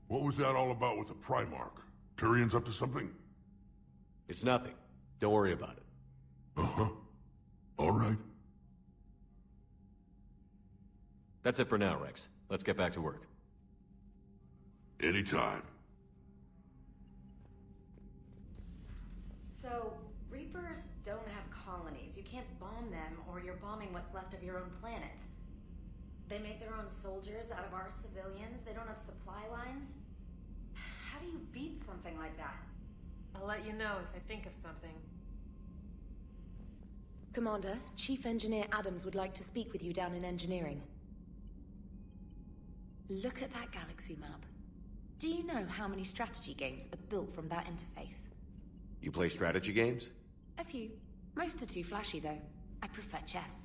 What was that all about with the Primarch? Turian's up to something? It's nothing. Don't worry about it. Uh-huh. All right. That's it for now, Rex. Let's get back to work. Anytime. So, Reapers don't have colonies. You can't bomb them, or you're bombing what's left of your own planet. They make their own soldiers out of our civilians. They don't have supply lines. How do you beat something like that? I'll let you know if I think of something. Commander, Chief Engineer Adams would like to speak with you down in engineering. Look at that galaxy map. Do you know how many strategy games are built from that interface? You play strategy games? A few. Most are too flashy, though. I prefer chess.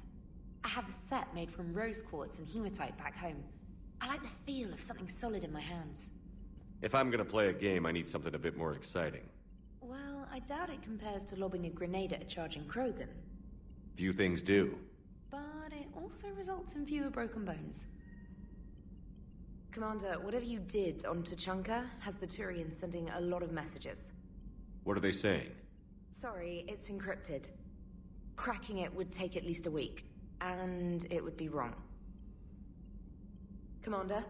I have a set made from rose quartz and hematite back home. I like the feel of something solid in my hands. If I'm gonna play a game, I need something a bit more exciting. Well, I doubt it compares to lobbing a grenade at a charging Krogan. Few things do. But it also results in fewer broken bones. Commander, whatever you did on Tuchanka has the Turians sending a lot of messages. What are they saying? Sorry, it's encrypted. Cracking it would take at least a week, and it would be wrong. Commander?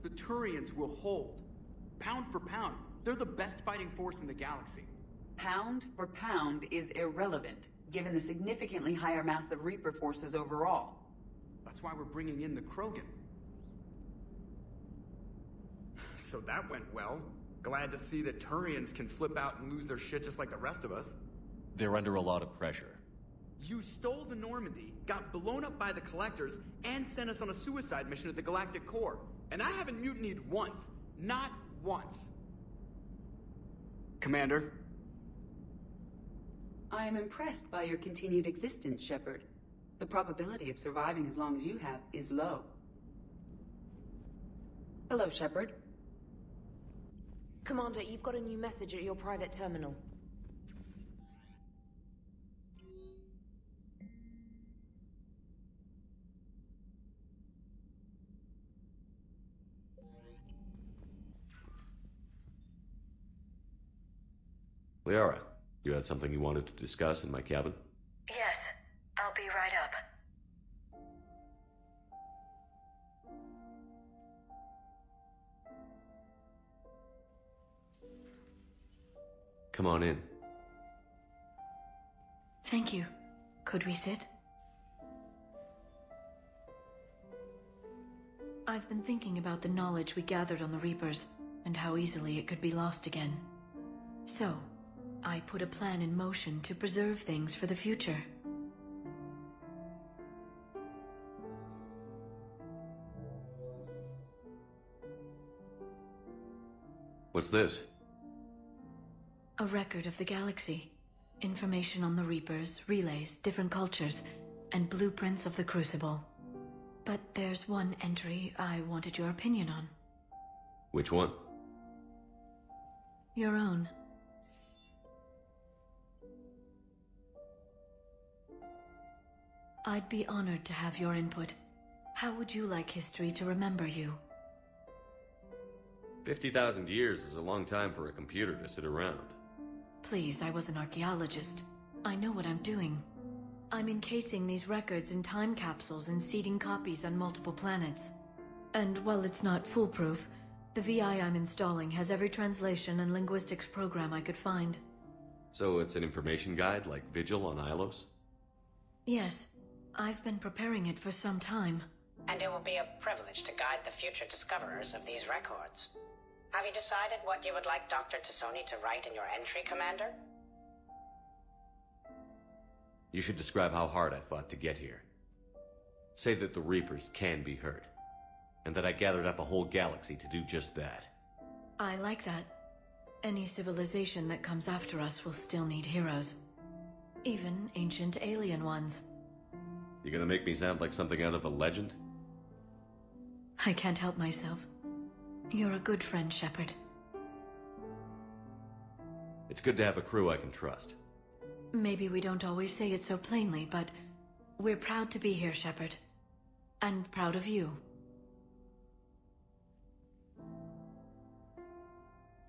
The Turians will hold. Pound for pound, they're the best fighting force in the galaxy. Pound for pound is irrelevant, given the significantly higher mass of Reaper forces overall. That's why we're bringing in the Krogan. So that went well. Glad to see that Turians can flip out and lose their shit just like the rest of us. They're under a lot of pressure. You stole the Normandy, got blown up by the Collectors, and sent us on a suicide mission at the Galactic Core. And I haven't mutinied once. Not once. Commander? I am impressed by your continued existence, Shepard. The probability of surviving as long as you have is low. Hello, Shepard. Commander, you've got a new message at your private terminal. Liara, you had something you wanted to discuss in my cabin? Yes, I'll be right up. Come on in. Thank you. Could we sit? I've been thinking about the knowledge we gathered on the Reapers, and how easily it could be lost again. So, I put a plan in motion to preserve things for the future. What's this? A record of the galaxy. Information on the Reapers, relays, different cultures, and blueprints of the Crucible. But there's one entry I wanted your opinion on. Which one? Your own. I'd be honored to have your input. How would you like history to remember you? 50,000 years is a long time for a computer to sit around. Please, I was an archaeologist. I know what I'm doing. I'm encasing these records in time capsules and seeding copies on multiple planets. And while it's not foolproof, the VI I'm installing has every translation and linguistics program I could find. So it's an information guide like Vigil on Ilos? Yes. I've been preparing it for some time. And it will be a privilege to guide the future discoverers of these records. Have you decided what you would like Dr. T'Soni to write in your entry, Commander? You should describe how hard I fought to get here. Say that the Reapers can be hurt, and that I gathered up a whole galaxy to do just that. I like that. Any civilization that comes after us will still need heroes. Even ancient alien ones. You gonna make me sound like something out of a legend? I can't help myself. You're a good friend, Shepard. It's good to have a crew I can trust. Maybe we don't always say it so plainly, but we're proud to be here, Shepard. And proud of you.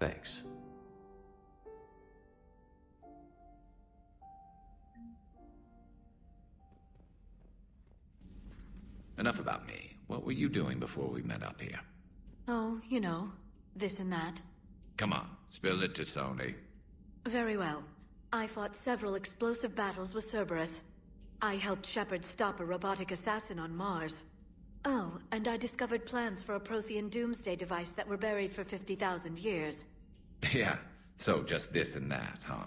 Thanks. Enough about me. What were you doing before we met up here? Oh, you know, this and that. Come on, spill it to Sony. Very well. I fought several explosive battles with Cerberus. I helped Shepard stop a robotic assassin on Mars. Oh, and I discovered plans for a Prothean doomsday device that were buried for 50,000 years. Yeah, so just this and that, huh?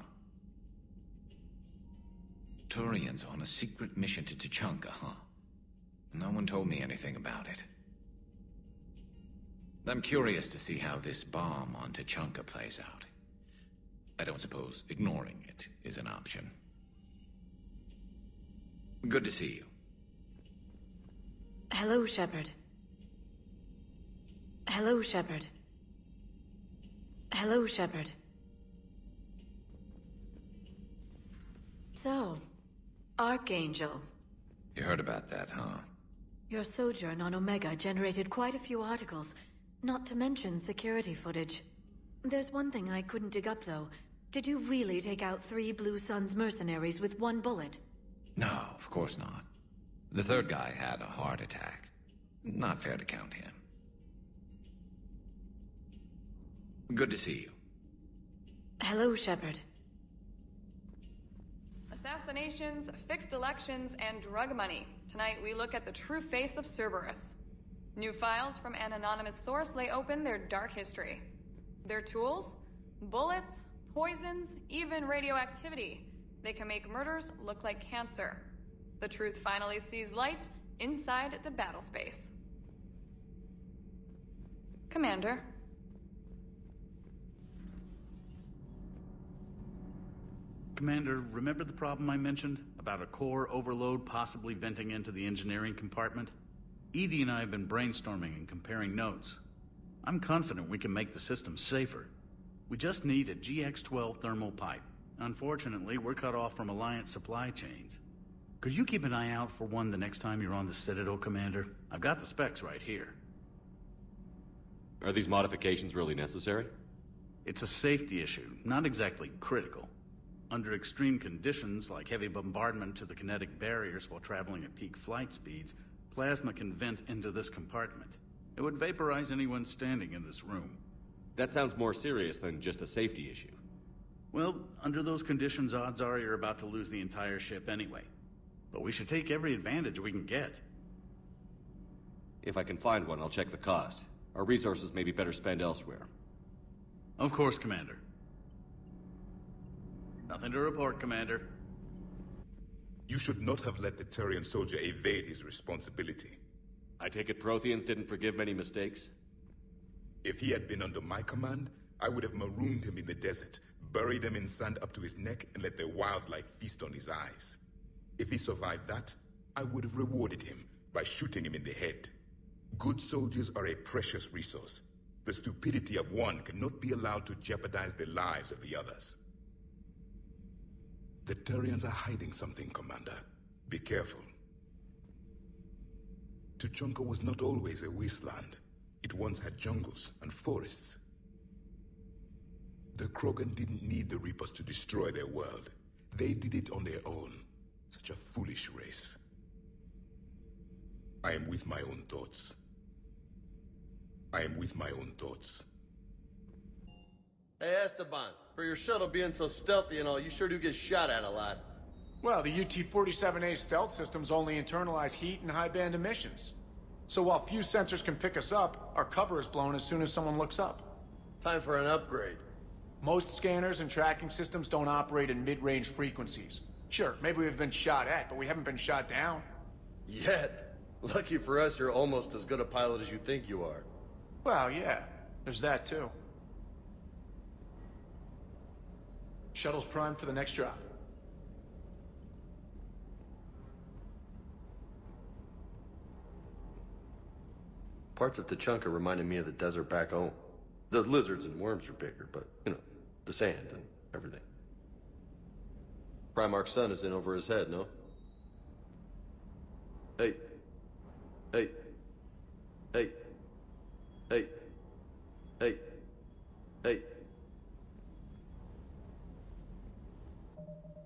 Turian's on a secret mission to Tuchanka, huh? No one told me anything about it. I'm curious to see how this bomb on Tuchanka plays out. I don't suppose ignoring it is an option. Good to see you. Hello, Shepard. Hello, Shepard. Hello, Shepard. So, Archangel. You heard about that, huh? Your sojourn on Omega generated quite a few articles, not to mention security footage. There's one thing I couldn't dig up, though. Did you really take out 3 Blue Suns mercenaries with 1 bullet? No, of course not. The third guy had a heart attack. Not fair to count him. Good to see you. Hello, Shepard. Assassinations, fixed elections, and drug money. Tonight we look at the true face of Cerberus. New files from an anonymous source lay open their dark history. Their tools? Bullets, poisons, even radioactivity. They can make murders look like cancer. The truth finally sees light inside the battle space. Commander. Commander, remember the problem I mentioned? About a core overload possibly venting into the engineering compartment? Edie and I have been brainstorming and comparing notes. I'm confident we can make the system safer. We just need a GX-12 thermal pipe. Unfortunately, we're cut off from Alliance supply chains. Could you keep an eye out for one the next time you're on the Citadel, Commander? I've got the specs right here. Are these modifications really necessary? It's a safety issue, not exactly critical. Under extreme conditions, like heavy bombardment to the kinetic barriers while traveling at peak flight speeds, plasma can vent into this compartment. It would vaporize anyone standing in this room. That sounds more serious than just a safety issue. Well, under those conditions, odds are you're about to lose the entire ship anyway. But we should take every advantage we can get. If I can find one, I'll check the cost. Our resources may be better spent elsewhere. Of course, Commander. Nothing to report, Commander. You should not have let the Turian soldier evade his responsibility. I take it Protheans didn't forgive many mistakes? If he had been under my command, I would have marooned him in the desert, buried him in sand up to his neck, and let the wildlife feast on his eyes. If he survived that, I would have rewarded him by shooting him in the head. Good soldiers are a precious resource. The stupidity of one cannot be allowed to jeopardize the lives of the others. The Turians are hiding something, Commander. Be careful. Tuchanka was not always a wasteland. It once had jungles and forests. The Krogan didn't need the Reapers to destroy their world. They did it on their own. Such a foolish race. I am with my own thoughts. I am with my own thoughts. Hey, Esteban, for your shuttle being so stealthy and all, you sure do get shot at a lot. Well, the UT-47A stealth systems only internalize heat and high-band emissions. So while few sensors can pick us up, our cover is blown as soon as someone looks up. Time for an upgrade. Most scanners and tracking systems don't operate in mid-range frequencies. Sure, maybe we've been shot at, but we haven't been shot down. Yet. Lucky for us, you're almost as good a pilot as you think you are. Well, yeah. There's that, too. Shuttle's primed for the next drop. Parts of Tuchanka reminded me of the desert back home. The lizards and worms are bigger, but, you know, the sand and everything. Primarch's sun is in over his head, no? Hey. Hey. Hey. Hey. Hey. Hey.